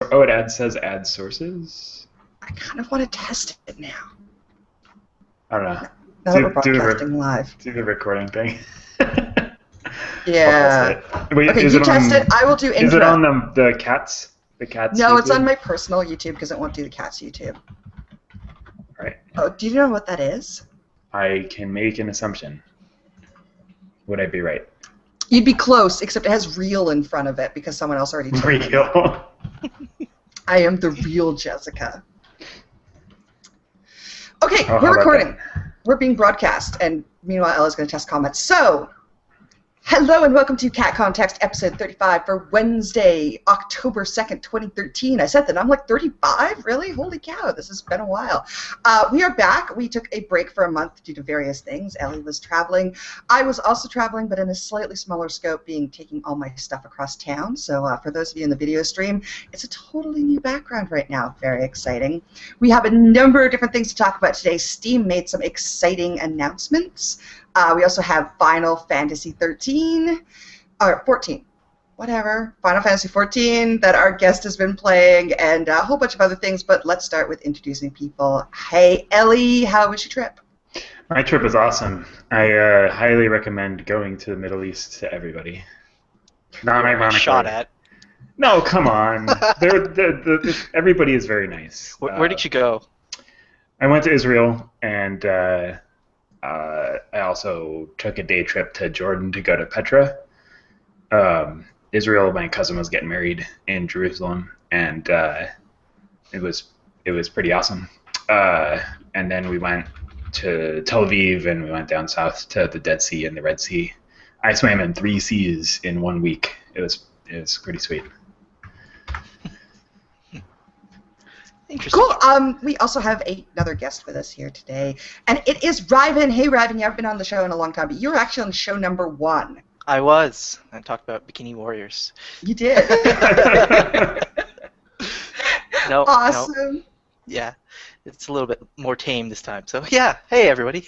Oh, it says add sources. I kind of want to test it now. I don't know. Now that we're broadcasting live. Do the recording thing. Yeah. Wait, okay, you test it. I will do intro. Is it on the cats? The cats? No, YouTube? It's on my personal YouTube because it won't do the cats YouTube. Right. Oh, do you know what that is? I can make an assumption. Would I be right? You'd be close, except it has real in front of it because someone else already took it. Real. I am the real Jessica. Okay, we're recording. We're being broadcast, and meanwhile, Ella's going to test comments. So, hello and welcome to Cat Context episode 35 for Wednesday, October 2nd, 2013. I said that. I'm like 35? Really? Holy cow, this has been a while. We are back. We took a break for a month due to various things. Ellie was traveling. I was also traveling, but in a slightly smaller scope, taking all my stuff across town. So for those of you in the video stream, it's a totally new background right now. Very exciting. We have a number of different things to talk about today. Steam made some exciting announcements. We also have Final Fantasy 13, or 14, whatever, Final Fantasy 14 that our guest has been playing, and a whole bunch of other things, but let's start with introducing people. Hey, Ellie, how was your trip? My trip was awesome. I highly recommend going to the Middle East to everybody. Not ironically. Shot at. No, come on. Everybody is very nice. Where did you go? I went to Israel, and I also took a day trip to Jordan to go to Petra. Israel, my cousin was getting married in Jerusalem, and it was pretty awesome. And then we went to Tel Aviv, and we went down south to the Dead Sea and the Red Sea. I swam in 3 seas in 1 week. It was pretty sweet. Interesting. Cool. We also have another guest with us here today, and it is Ryven. Hey, Ryven, you haven't been on the show in a long time, but you were actually on show number 1. I was. I talked about Bikini Warriors. You did. No. Awesome. No. Yeah, it's a little bit more tame this time. So yeah, hey everybody.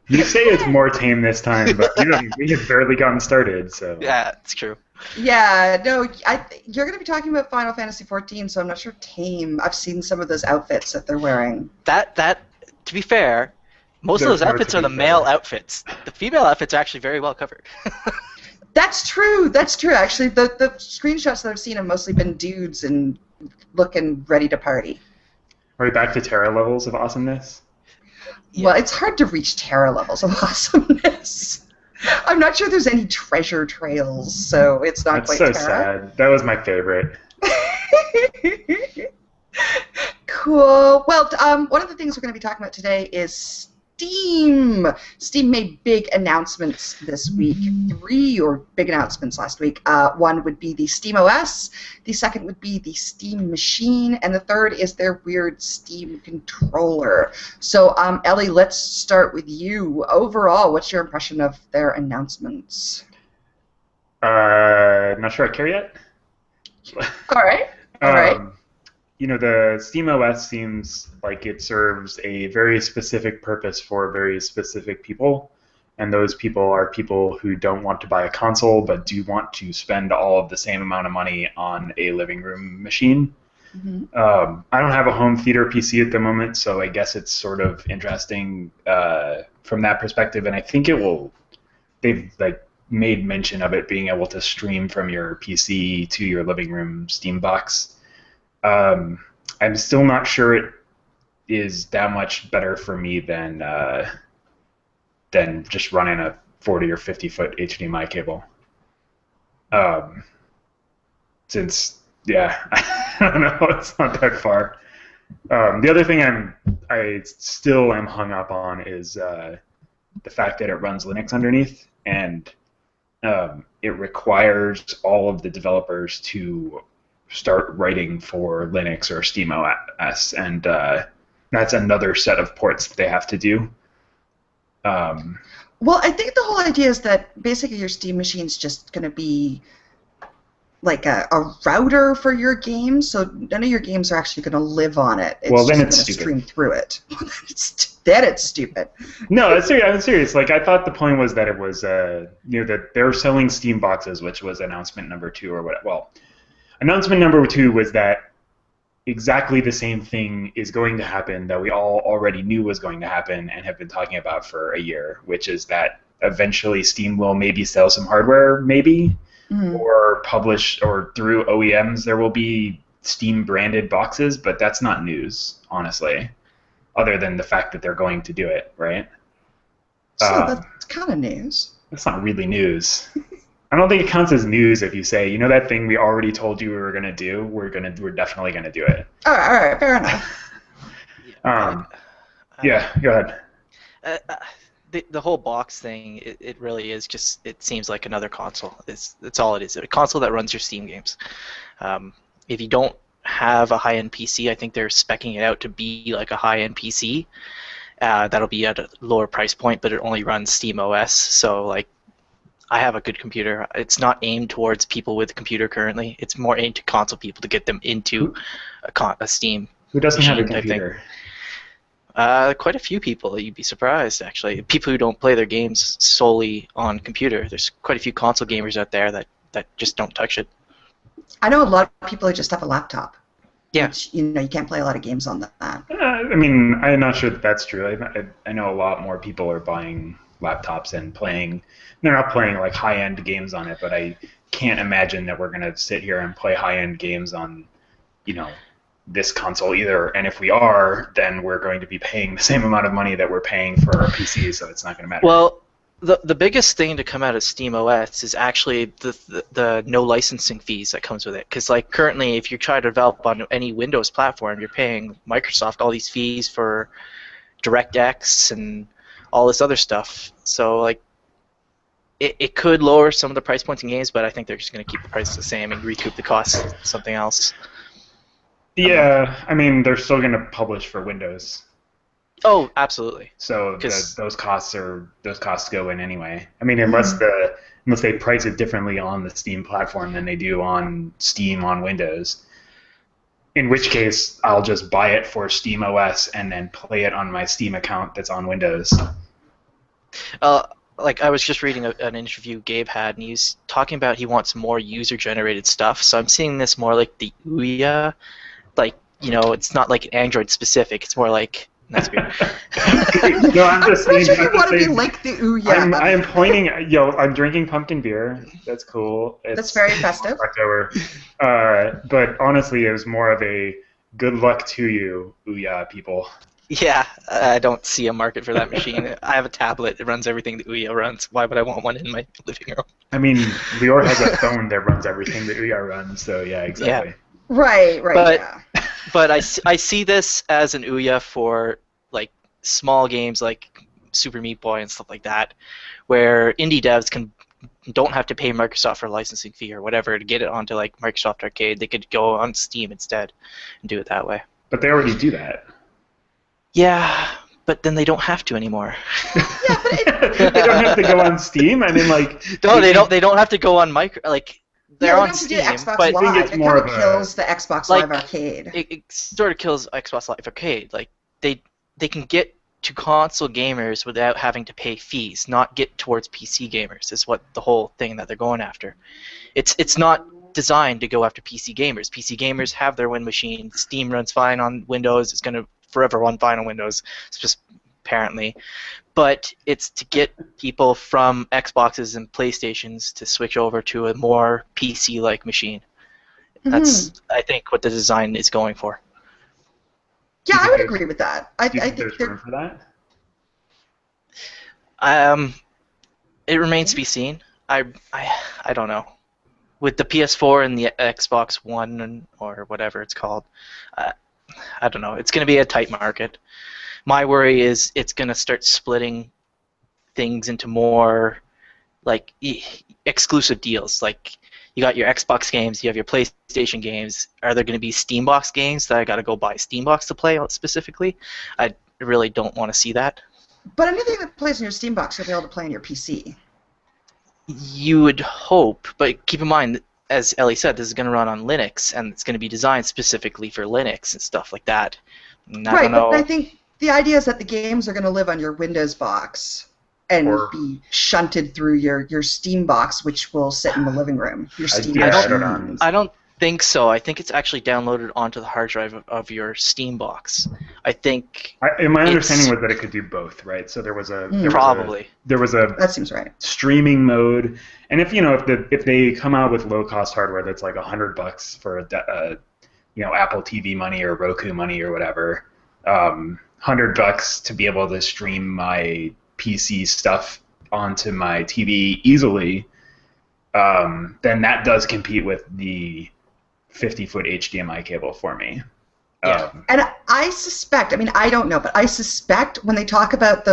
You say it's more tame this time, but we have barely gotten started. So yeah, it's true. Yeah, no, you're going to be talking about Final Fantasy 14, so I'm not sure tame. I've seen some of those outfits that they're wearing. That to be fair, most of those outfits are the male outfits. The female outfits are actually very well covered. That's true. That's true. Actually, the screenshots that I've seen have mostly been dudes and looking ready to party. Are we back to Terra levels of awesomeness? Yeah. Well, it's hard to reach Terra levels of awesomeness. I'm not sure there's any treasure trails, so it's not quite Terra. That's so sad. That was my favorite. Cool. Well, one of the things we're going to be talking about today is Steam. Steam made big announcements this week. 3 big announcements last week. One would be the SteamOS, the second would be the Steam Machine, and the third is their weird Steam controller. So, Ellie, let's start with you. Overall, what's your impression of their announcements? Not sure I care yet. All right. All right. The SteamOS seems like it serves a very specific purpose for very specific people, and those people are people who don't want to buy a console but do want to spend all of the same amount of money on a living room machine. Mm-hmm. I don't have a home theater PC at the moment, so I guess it's sort of interesting from that perspective, and I think they've made mention of it being able to stream from your PC to your living room Steam box. I'm still not sure it is that much better for me than just running a 40 or 50-foot HDMI cable. Since, yeah, I don't know, it's not that far. The other thing I still am hung up on is the fact that it runs Linux underneath, and it requires all of the developers to start writing for Linux or SteamOS, and that's another set of ports that they have to do. Well, I think the whole idea is that basically your Steam machine's just going to be like a router for your games, so none of your games are actually going to live on it. Well, then it's stupid. Stream through it. Then it's stupid. No, I'm serious. Like, I thought the point was that it was, that they're selling Steam boxes, which was announcement number 2 or whatever. Well, announcement number 2 was that exactly the same thing is going to happen that we all already knew was going to happen and have been talking about for a year, which is that eventually Steam will maybe sell some hardware, maybe, or publish, or through OEMs there will be Steam branded boxes, but that's not news, honestly, other than the fact that they're going to do it, right? So that's kind of news. That's not really news. I don't think it counts as news if you say, you know, that thing we already told you we were gonna do. We're definitely gonna do it. All right, fair enough. Yeah, go ahead. The whole box thing, it really is just, it seems like another console. It's all it is. A console that runs your Steam games. If you don't have a high-end PC, I think they're speccing it out to be like a high-end PC. That'll be at a lower price point, but it only runs SteamOS. So, like, I have a good computer. It's not aimed towards people with a computer currently. It's more aimed to console people to get them into a Steam. Who doesn't have a computer? Quite a few people. You'd be surprised, actually. People who don't play their games solely on computer. There's quite a few console gamers out there that just don't touch it. I know a lot of people who just have a laptop. Yeah. Which, you can't play a lot of games on that. I mean, I'm not sure that's true. I know a lot more people are buying laptops and playing. They're not playing like high-end games on it, but I can't imagine that we're gonna sit here and play high-end games on, this console either. And if we are, then we're going to be paying the same amount of money that we're paying for our PC, so it's not gonna matter. Well, the biggest thing to come out of SteamOS is actually the no licensing fees that comes with it. Because like currently, if you try to develop on any Windows platform, you're paying Microsoft all these fees for DirectX and all this other stuff. So like, it could lower some of the price points in games, but I think they're just going to keep the price the same and recoup the cost of something else. Yeah, I mean, they're still going to publish for Windows. Oh, absolutely. So those costs go in anyway. I mean, unless they price it differently on the Steam platform than they do on Steam on Windows. In which case, I'll just buy it for SteamOS and then play it on my Steam account that's on Windows. Like I was just reading an interview Gabe had, and he's talking about he wants more user-generated stuff. So I'm seeing this more like the Ouya, like it's not like Android specific. It's more like that's weird. No, I'm just saying. Sure you want to be like the Ouya. I'm pointing. I'm drinking pumpkin beer. That's cool. That's very festive. October. But honestly, it was more of a good luck to you, Ouya people. Yeah, I don't see a market for that machine. I have a tablet. It runs everything the Ouya runs. Why would I want one in my living room? I mean, Liore has a phone that runs everything the Ouya runs, so yeah, exactly. Yeah. Right, But I see this as an Ouya for like small games like Super Meat Boy and stuff like that, where indie devs don't have to pay Microsoft for a licensing fee or whatever to get it onto like Microsoft Arcade. They could go on Steam instead and do it that way. But they already do that. Yeah, but then they don't have to anymore. Yeah, but they don't have to go on Steam. I mean, like no, they don't. They don't have to go on they're on Steam, Xbox but Live. I think it's it more kind of of kills the Xbox Live Arcade. It sort of kills Xbox Live Arcade. Like they can get to console gamers without having to pay fees, not get towards PC gamers. Is what the whole thing that they're going after. It's not designed to go after PC gamers. PC gamers have their Win machine. Steam runs fine on Windows. It's going to forever run fine on Windows. It's just apparently. But it's to get people from Xboxes and PlayStations to switch over to a more PC-like machine. That's, I think, what the design is going for. Yeah, I would agree with that. I think think there's room for that. It remains to be seen. I don't know. With the PS4 and the Xbox One or whatever it's called, I don't know. It's going to be a tight market. My worry is it's going to start splitting things into more like exclusive deals. Like you got your Xbox games, you have your PlayStation games. Are there going to be Steambox games that I got to go buy Steambox to play specifically? I really don't want to see that. But anything that plays in your Steambox, you'll be able to play on your PC. You would hope, but keep in mind, as Ellie said, this is going to run on Linux, and it's going to be designed specifically for Linux and stuff like that. Right, but I think the idea is that the games are going to live on your Windows box and be shunted through your Steam box, which will sit in the living room. Your Steam I don't think so. I think it's actually downloaded onto the hard drive of your Steam box. I think My understanding was that it could do both, right? So there was a probably. there was a That seems right. streaming mode, and if they come out with low cost hardware that's like $100 for Apple TV money or Roku money or whatever, $100 to be able to stream my PC stuff onto my TV easily, then that does compete with the 50-foot HDMI cable for me. Yeah. And I suspect, I don't know, but I suspect when they talk about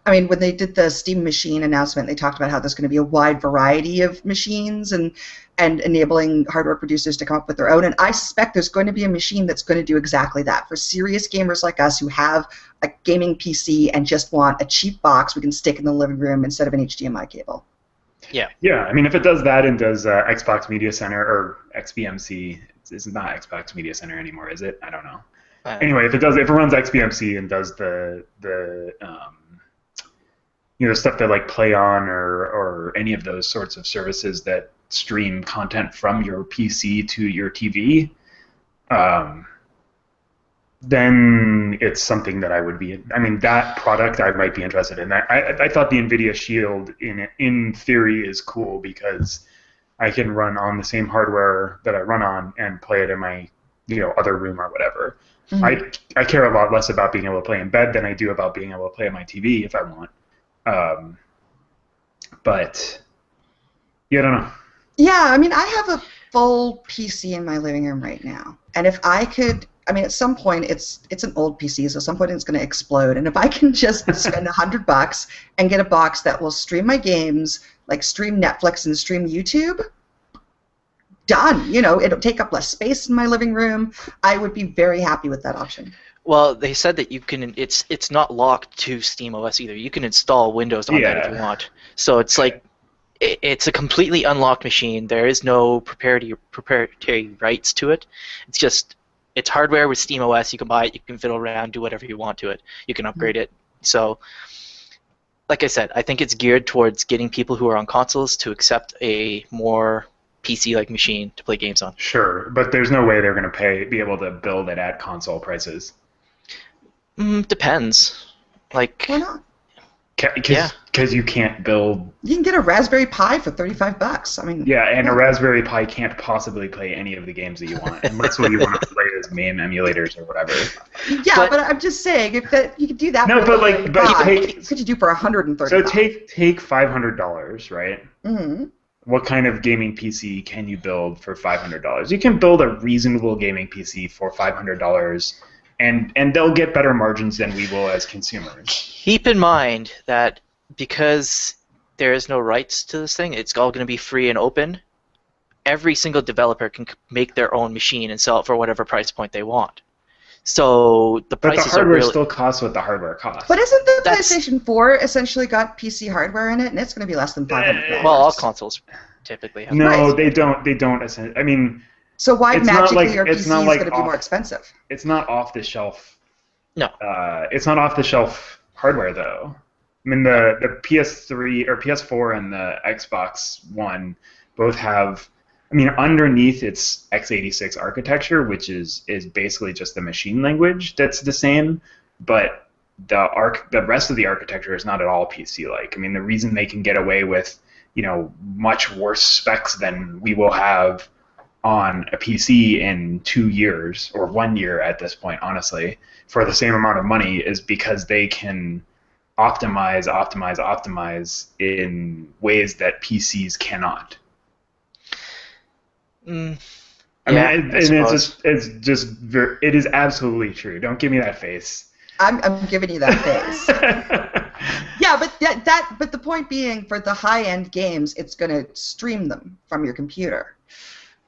when they did the Steam Machine announcement, they talked about how there's going to be a wide variety of machines and enabling hardware producers to come up with their own. And I suspect there's going to be a machine that's going to do exactly that. For serious gamers like us who have a gaming PC and just want a cheap box we can stick in the living room instead of an HDMI cable. Yeah. Yeah, if it does that and does Xbox Media Center or XBMC, it's not Xbox Media Center anymore, is it? I don't know. Anyway, if it runs XBMC and does the stuff that like Play On or any of those sorts of services that stream content from your PC to your TV, then it's something that I would be. That product I might be interested in. I thought the NVIDIA Shield in theory is cool because I can run on the same hardware that I run on and play it in my other room or whatever. Mm-hmm. I care a lot less about being able to play in bed than I do about being able to play on my TV if I want. But yeah, I don't know. Yeah, I have a full PC in my living room right now, and if I could. At some point, it's an old PC, so at some point it's going to explode. And if I can just spend $100 and get a box that will stream my games, like stream Netflix and stream YouTube, done. It'll take up less space in my living room. I would be very happy with that option. Well, they said that you can. It's not locked to SteamOS either. You can install Windows on that if you want. So it's like it's a completely unlocked machine. There is no proprietary rights to it. It's just. It's hardware with SteamOS. You can buy it. You can fiddle around, do whatever you want to it. You can upgrade it. So, like I said, I think it's geared towards getting people who are on consoles to accept a more PC-like machine to play games on. Sure, but there's no way they're going to be able to build it at console prices. Depends. Why not? Because you can't build. You can get a Raspberry Pi for $35. Yeah, and a Raspberry Pi can't possibly play any of the games that you want, unless you want to play as MAME emulators or whatever. Yeah, but I'm just saying, if you could do that. No, for what could you do for $130? So take $500, right? Mm-hmm. What kind of gaming PC can you build for $500? You can build a reasonable gaming PC for $500. And they'll get better margins than we will as consumers. Keep in mind that because there is no rights to this thing, it's all going to be free and open. Every single developer can make their own machine and sell it for whatever price point they want. So the prices but the hardware are really... still costs what the hardware costs. But isn't the PlayStation 4 essentially got PC hardware in it, and it's going to be less than $500? Well, all consoles typically have. No, they don't. They don't. So why magically your PC is going to be more expensive? It's not off the shelf. No. It's not off the shelf hardware though. The PS3 or PS4 and the Xbox One both have. Underneath its x86 architecture, which is basically just the machine language that's the same, but the rest of the architecture is not at all PC-like. The reason they can get away with much worse specs than we will have on a PC in 2 years, or 1 year at this point, honestly, for the same amount of money is because they can optimize in ways that PCs cannot. Yeah, it is absolutely true. Don't give me that face. I'm giving you that face. Yeah, but the point being, for the high-end games, it's going to stream them from your computer.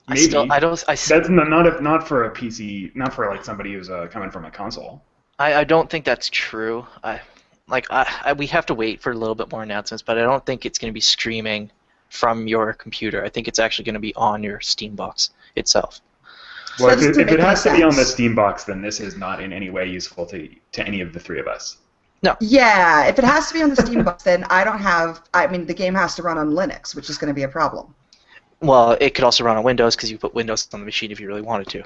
Maybe. That's not for a PC, not for like somebody who's coming from a console. I don't think that's true. We have to wait for a little bit more announcements, but I don't think it's going to be streaming from your computer. I think it's actually going to be on your Steam box itself. Well, if it has to be on the Steam box, then this is not in any way useful to any of the three of us. No. Yeah, if it has to be on the Steam box, then the game has to run on Linux, which is going to be a problem. Well, it could also run on Windows because you put Windows on the machine if you really wanted to.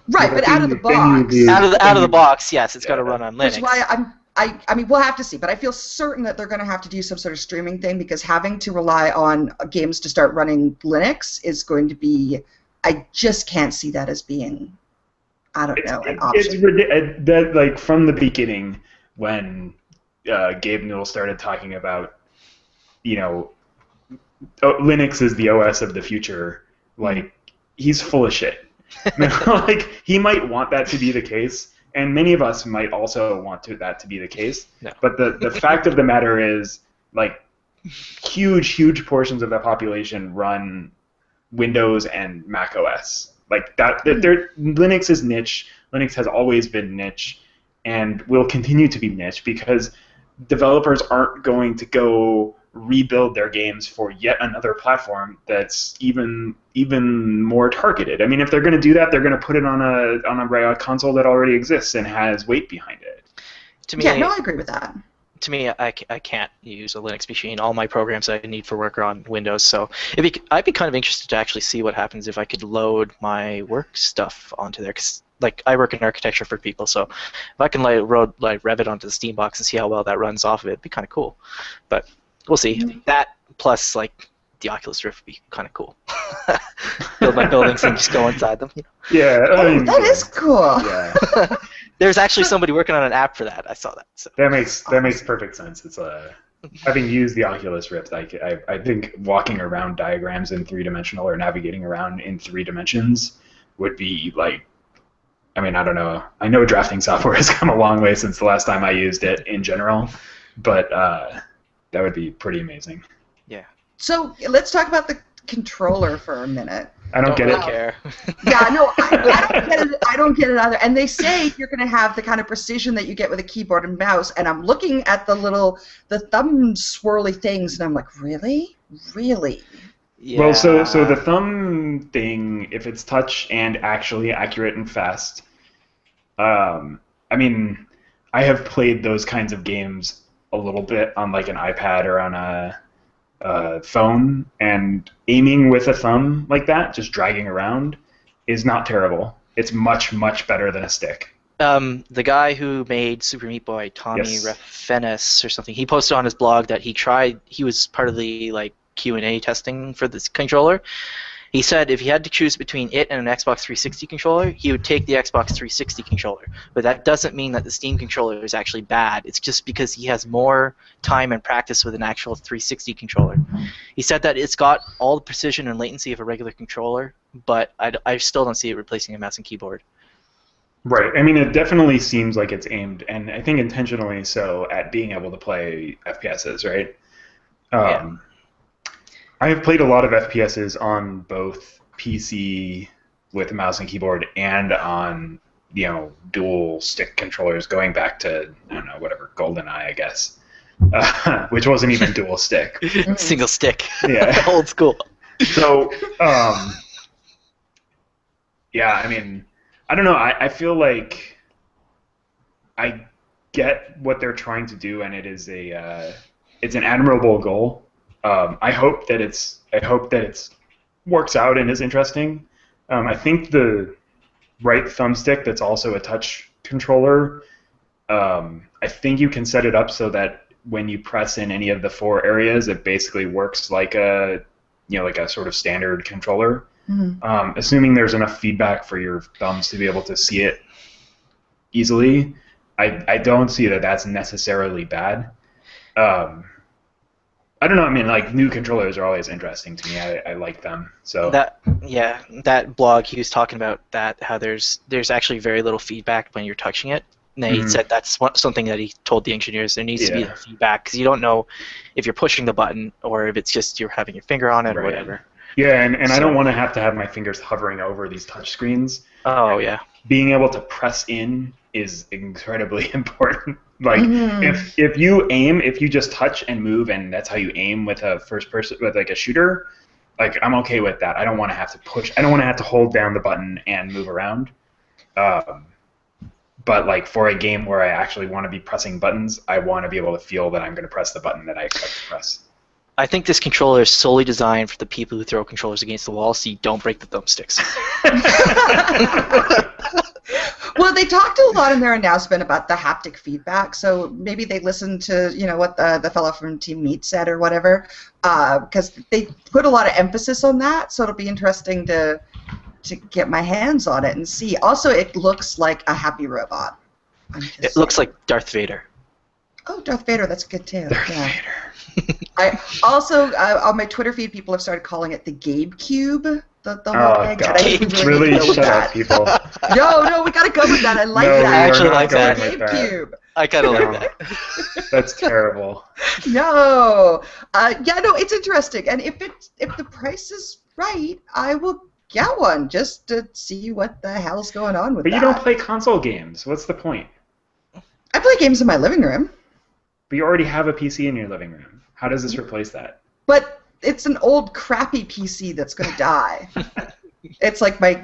Right, but out of the Then you box. lose- Out of the box, yes, it's got to Yeah. run on Which Linux. is why I mean, we'll have to see, but I feel certain that they're going to have to do some sort of streaming thing because having to rely on games to start running Linux is going to be. I just can't see that as being, I don't know, an option. That like from the beginning when Gabe Newell started talking about, Linux is the OS of the future. Like he's full of shit. Like he might want that to be the case. And many of us might also want that to be the case. No. But the fact of the matter is, like, huge portions of the population run Windows and Mac OS. Like that, Linux is niche. Linux has always been niche, and will continue to be niche because developers aren't going to go rebuild their games for yet another platform that's even more targeted. I mean, if they're going to do that, they're going to put it on a console that already exists and has weight behind it. To me, Yeah, no, I agree with that. To me, I can't use a Linux machine. All my programs I need for work are on Windows, so I'd be kind of interested to actually see what happens if I could load my work stuff onto there. Cause, like, I work in architecture for people, so if I can load Revit onto the Steambox and see how well that runs off of it, it'd be kind of cool. But we'll see. That plus, like, the Oculus Rift would be kind of cool. Build my buildings and just go inside them. Yeah, That is cool. Yeah. There's actually somebody working on an app for that. I saw that. So. That makes perfect sense. It's having used the Oculus Rift, I think walking around diagrams in 3-dimensional or navigating around in 3 dimensions would be like, I mean, I don't know. I know drafting software has come a long way since the last time I used it in general, but that would be pretty amazing. Yeah. So let's talk about the controller for a minute. I don't get really it. care. Yeah, no, I don't get it. I don't get it either. And they say you're going to have the kind of precision that you get with a keyboard and mouse. And I'm looking at the thumb swirly things, and I'm like, really? Yeah. Well, so the thumb thing, if it's touch and actually accurate and fast, I mean, I have played those kinds of games a little bit on like an iPad or on a phone, and aiming with a thumb like that, just dragging around, is not terrible. It's much better than a stick. The guy who made Super Meat Boy, Tommy Yes. Refenis or something, he posted on his blog that he was part of the like Q&A testing for this controller. He said if he had to choose between it and an Xbox 360 controller, he would take the Xbox 360 controller. But that doesn't mean that the Steam controller is actually bad. It's just because he has more time and practice with an actual 360 controller. He said that it's got all the precision and latency of a regular controller, but I still don't see it replacing a mouse and keyboard. Right. I mean, it definitely seems like it's aimed, and I think intentionally so, at being able to play FPSs, right? Yeah. I have played a lot of FPSs on both PC with a mouse and keyboard and on, dual stick controllers going back to, I don't know, whatever, GoldenEye, I guess, which wasn't even dual stick. Single stick. Yeah. Old school. So, yeah, I mean, I don't know. I feel like I get what they're trying to do, and it's an admirable goal. I hope that it's works out and is interesting. I think the right thumbstick that's also a touch controller, I think you can set it up so that when you press in any of the 4 areas, it basically works like a sort of standard controller. Mm-hmm. Assuming there's enough feedback for your thumbs to be able to see it easily, I don't see that that's necessarily bad. I don't know. I mean, like, new controllers are always interesting to me. I like them. So that blog he was talking about how there's actually very little feedback when you're touching it. And he said that's something that he told the engineers. There needs to be feedback because you don't know if you're pushing the button or if it's just you're having your finger on it or whatever. Yeah, and I don't want to have my fingers hovering over these touch screens. Oh yeah. Being able to press in is incredibly important. Like if you just touch and move, and that's how you aim with a first person with like a shooter, like I'm okay with that. I don't want to have to push. I don't want to have to hold down the button and move around. But like for a game where I actually want to be pressing buttons, I want to be able to feel that I'm going to press the button that I expect to press. I think this controller is solely designed for the people who throw controllers against the wall, so you don't break the thumbsticks. Well, they talked a lot in their announcement about the haptic feedback, so maybe they listened to what the fellow from Team Meat said or whatever, because they put a lot of emphasis on that. So it'll be interesting to get my hands on it and see. Also, it looks like a happy robot. It looks like Darth Vader. Oh, Darth Vader, that's good too. Darth yeah. Vader. I also on my Twitter feed, people have started calling it the Gabe Cube. The whole thing. God. Really Shut up, people. No, we gotta go with that. I like No, that. I actually like that. Gabe Cube. I kind of No. like that. That's terrible. No, it's interesting, and if the price is right, I will get one just to see what the hell's going on with But that. you don't play console games. What's the point? I play games in my living room, But you already have a PC in your living room. How does this replace that? but it's an old crappy PC that's gonna die. It's like my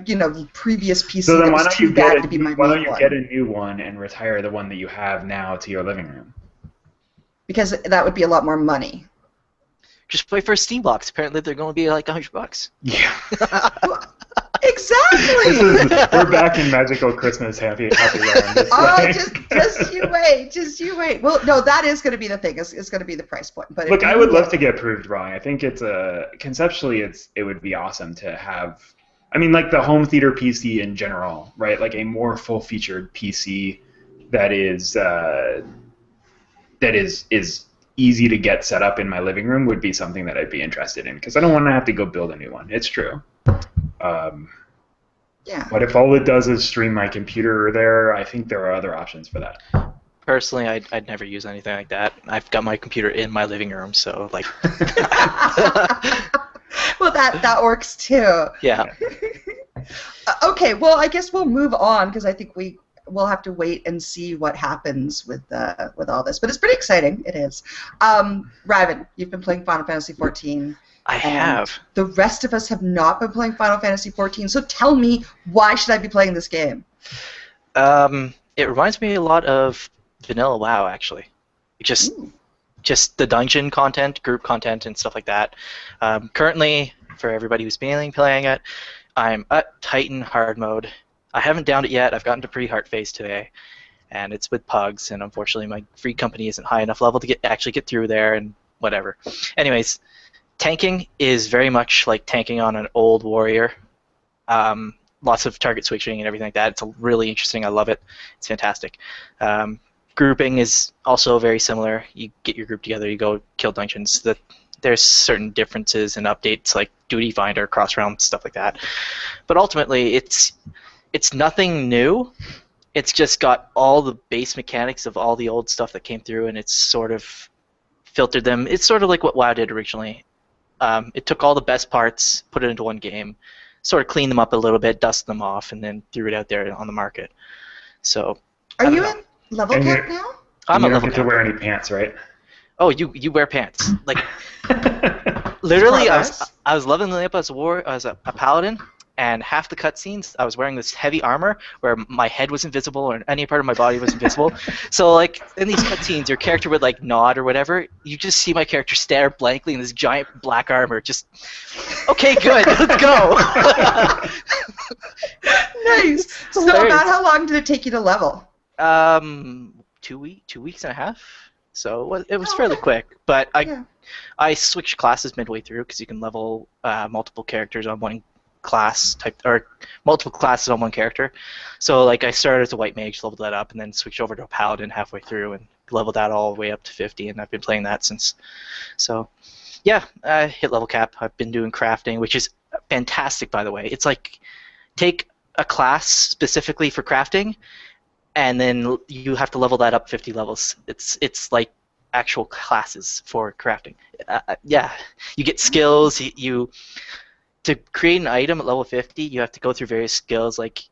previous PC So then that why was don't too you bad get to be my why don't main you one. get a new one and retire the one that you have now to your living room? Because that would be a lot more money. Just play for a Steam box. Apparently, they're going to be like $100. Yeah. Exactly. We're back in magical Christmas happy land. Oh, just you wait. Well, no, that is going to be the thing. It's going to be the price point. But Look, I would love to get proved wrong. I think it's conceptually it would be awesome to have. I mean, like the home theater PC in general, right? Like a more full-featured PC that is easy to get set up in my living room would be something that I'd be interested in because I don't want to have to go build a new one. It's true. Yeah. But if all it does is stream my computer there, I think there are other options for that. Personally, I'd never use anything like that. I've got my computer in my living room, so like. Well, that works too. Yeah. Okay. Well, I guess we'll move on because I think we'll have to wait and see what happens with all this. But it's pretty exciting. It is. Ryven, you've been playing Final Fantasy XIV. I have. The rest of us have not been playing Final Fantasy XIV. So tell me, why should I be playing this game? It reminds me a lot of Vanilla WoW, actually. Just the dungeon content, group content, and stuff like that. Currently, for everybody who's been playing it, I'm at Titan hard mode. I haven't downed it yet. I've gotten to pre-heart phase today, and it's with pugs. And unfortunately, my free company isn't high enough level to actually get through there, and whatever. Anyways. Tanking is very much like tanking on an old warrior. Lots of target switching and everything like that. It's really interesting. I love it. It's fantastic. Grouping is also very similar. You get your group together, you go kill dungeons. There's certain differences and updates like Duty Finder, cross-realm, stuff like that. But ultimately, it's nothing new. It's just got all the base mechanics of all the old stuff that came through, and it's sort of filtered them. It's sort of like what WoW did originally. It took all the best parts, put it into one game, sort of cleaned them up a little bit, dusted them off, and then threw it out there on the market. So. Are you in level cap now? I'm you a don't level get to cap. wear any pants, right? Oh, you wear pants. Like literally, Progress. I was leveling up as a paladin, and half the cutscenes I was wearing this heavy armor where my head was invisible or any part of my body was invisible. So like in these cutscenes, your character would like nod or whatever. You just see my character stare blankly in this giant black armor. Just okay, good, let's go. Nice. So hilarious. about how long did it take you to level? 2 weeks and a half. So it was fairly quick, but I switched classes midway through because you can level multiple characters on one class type or multiple classes on one character. So like I started as a white mage, leveled that up, and then switched over to a paladin halfway through and leveled that all the way up to 50, and I've been playing that since. So yeah, I hit level cap. I've been doing crafting, which is fantastic, by the way. It's like take a class specifically for crafting, and then you have to level that up 50 levels. It's like actual classes for crafting. Yeah, you get skills. To create an item at level 50, you have to go through various skills. Like,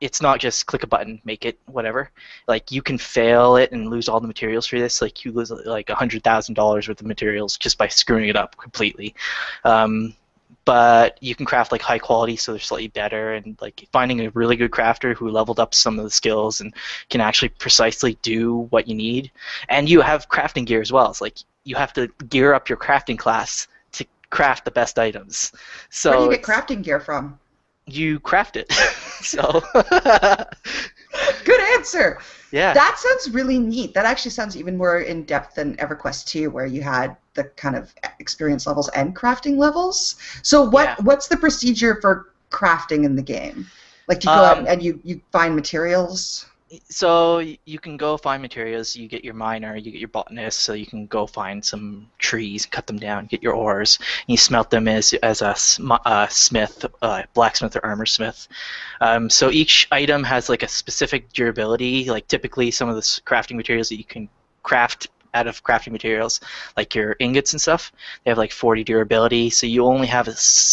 it's not just click a button, make it, whatever. Like, you can fail it and lose all the materials for this. Like, you lose like $100,000 worth of materials just by screwing it up completely. But you can craft like high quality, so they're slightly better. And like finding a really good crafter who leveled up some of the skills and can actually precisely do what you need. And you have crafting gear as well. It's like you have to gear up your crafting class to craft the best items. So where do you get crafting gear from? You craft it. So good answer. Yeah. That sounds really neat. That actually sounds even more in depth than EverQuest 2, where you had the kind of experience levels and crafting levels. So what's the procedure for crafting in the game? Like, do you go out and you find materials? So you can go find materials. You get your miner, you get your botanist, so you can go find some trees, cut them down, get your ores, and you smelt them as a smith, blacksmith or armor smith. So each item has like a specific durability. Like typically, some of the crafting materials that you can craft out of crafting materials, like your ingots and stuff, they have like 40 durability. So you only have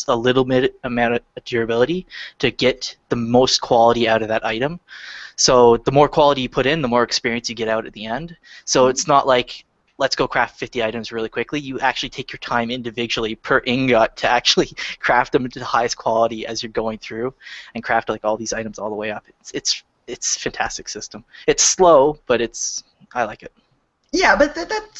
a little bit amount of durability to get the most quality out of that item. So the more quality you put in, the more experience you get out at the end. So it's not like, let's go craft 50 items really quickly. You actually take your time individually per ingot to actually craft them to the highest quality as you're going through and craft like all these items all the way up. It's a fantastic system. It's slow, but I like it. Yeah, but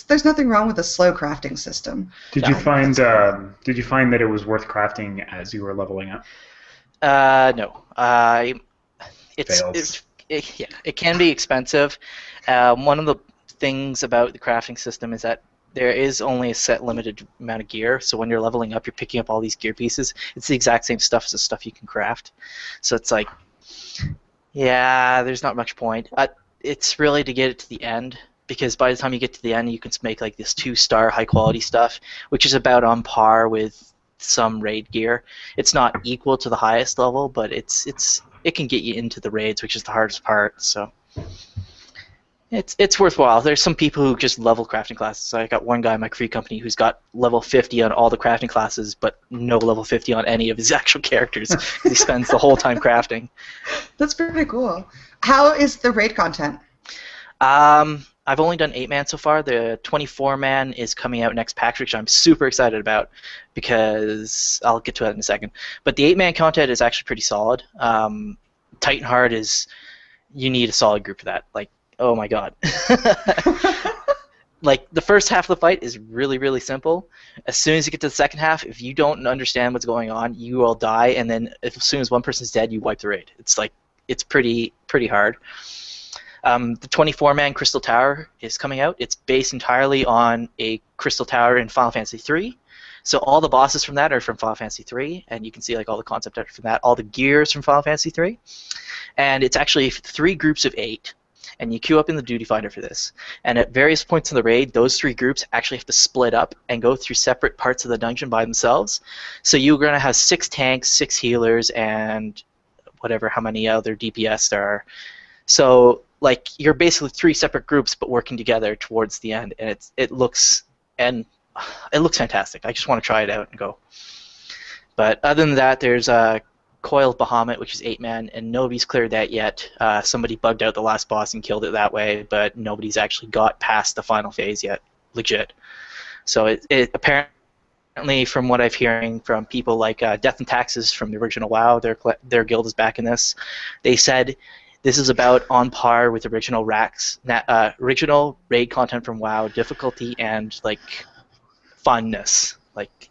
there's nothing wrong with a slow crafting system. Did you find that it was worth crafting as you were leveling up? No. It can be expensive. One of the things about the crafting system is that there is only a set limited amount of gear. So when you're leveling up, you're picking up all these gear pieces. It's the exact same stuff as the stuff you can craft. So it's like, yeah, there's not much point. It's really to get it to the end, because by the time you get to the end, you can make like this 2-star high quality stuff, which is about on par with some raid gear. It's not equal to the highest level, but it can get you into the raids, which is the hardest part. So it's worthwhile. There's some people who just level crafting classes. So I got one guy in my free company who's got level 50 on all the crafting classes, but no level 50 on any of his actual characters, because he spends the whole time crafting. That's pretty cool. How is the raid content? I've only done 8-man so far. The 24-man is coming out next patch, which I'm super excited about, because I'll get to that in a second. But the 8-man content is actually pretty solid. Titanheart is, you need a solid group for that. Like, oh my god. Like, the first half of the fight is really, really simple. As soon as you get to the second half, if you don't understand what's going on, you will die, and then as soon as one person's dead, you wipe the raid. It's like, it's pretty hard. The 24-man Crystal Tower is coming out. It's based entirely on a Crystal Tower in Final Fantasy III. So all the bosses from that are from Final Fantasy III, and you can see like all the concept art from that, all the gears from Final Fantasy III. And it's actually 3 groups of 8, and you queue up in the Duty Finder for this. And at various points in the raid, those 3 groups actually have to split up and go through separate parts of the dungeon by themselves. So you're going to have 6 tanks, 6 healers, and whatever, how many other DPS there are. So like, you're basically 3 separate groups but working together towards the end, and it looks fantastic. I just want to try it out and go. But other than that, there's Coiled Bahamut, which is 8-man, and nobody's cleared that yet. Somebody bugged out the last boss and killed it that way, but nobody's actually got past the final phase yet, legit. So it apparently, from what I'm hearing from people like Death and Taxes from the original WoW, their guild is back in this. They said this is about on par with original raid content from WoW, difficulty and like funness. Like,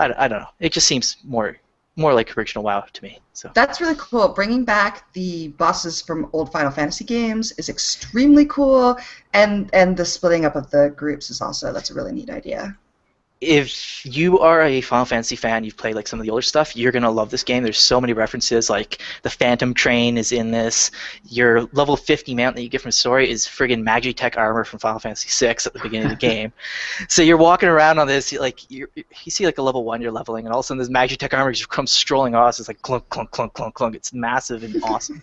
I don't know. It just seems more like original WoW to me. So that's really cool. Bringing back the bosses from old Final Fantasy games is extremely cool, and the splitting up of the groups is also, that's a really neat idea. If you are a Final Fantasy fan, you've played like some of the older stuff, you're going to love this game. There's so many references, like the Phantom Train is in this. Your level 50 mount that you get from the story is friggin' Magitech armor from Final Fantasy VI at the beginning of the game. So you're walking around on this, like you see like a level 1 you're leveling, and all of a sudden this Magitech armor just comes strolling off. It's like clunk, clunk, clunk, clunk, clunk. It's massive and awesome.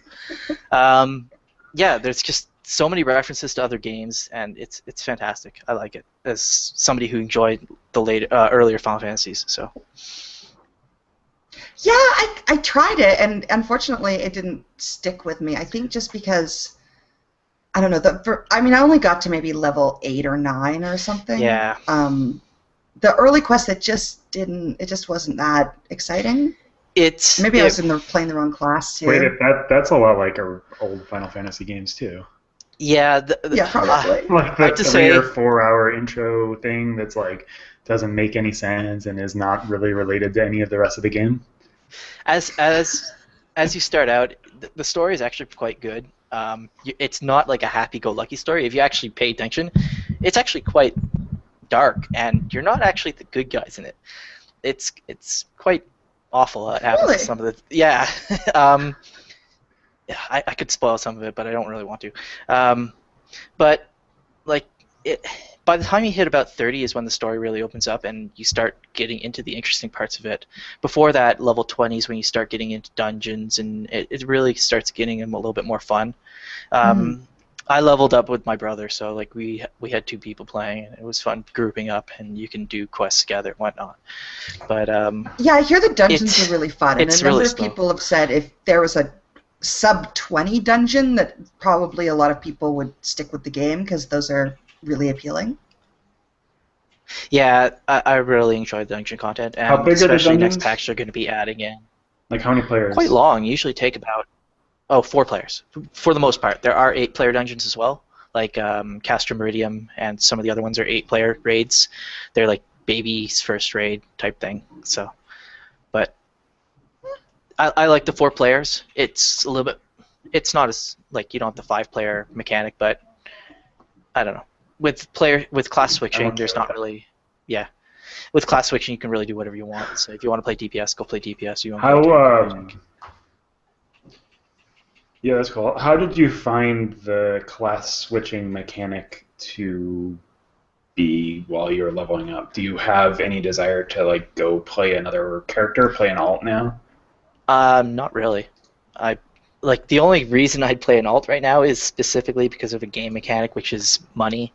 Yeah, there's just so many references to other games, and it's fantastic. I like it as somebody who enjoyed the earlier Final Fantasies. So yeah, I tried it, and unfortunately it didn't stick with me. I think just because, I don't know, I mean, I only got to maybe level 8 or 9 or something. Yeah. The early quest, it just wasn't that exciting. Maybe I was playing the wrong class too. Wait, that's a lot like our old Final Fantasy games too. Yeah, Yeah, probably. Like I have the to 3 say, or 4 hour intro thing that's like doesn't make any sense and is not really related to any of the rest of the game. as as as you start out, the story is actually quite good. It's not like a happy-go-lucky story. If you actually pay attention, it's actually quite dark, and you're not actually the good guys in it. It's quite awful. What happens to Really? some of the yeah. um, I could spoil some of it, but I don't really want to. But like it, by the time you hit about 30 is when the story really opens up and you start getting into the interesting parts of it. Before that, level 20 is when you start getting into dungeons, and it really starts getting them a little bit more fun. Mm. I leveled up with my brother, so like we had two people playing, and it was fun grouping up, and you can do quests together and whatnot. But Yeah, I hear the dungeons it's are really fun, and a it's number really of slow. people have said if there was a sub 20 dungeon, that probably a lot of people would stick with the game because those are really appealing. Yeah, I really enjoyed the dungeon content, How and big are the especially next dungeons? patch they're going to be adding in Like how many quite players? long. Usually take about 4 players for the most part. There are 8-player dungeons as well, like Castor Meridium, and some of the other ones are 8-player raids. They're like baby's first raid type thing. So, but I like the 4 players. It's a little bit. It's not as like you don't have the 5-player mechanic, but I don't know. With class I'm switching, okay there's with not that. really with class switching you can really do whatever you want. So if you want to play DPS, go play DPS. If you want to play How tank, go play tank. yeah, that's cool. How did you find the class switching mechanic to be while you're leveling up? Do you have any desire to like go play another character, play an alt now? Not really. I like the only reason I'd play an alt right now is specifically because of a game mechanic, which is money.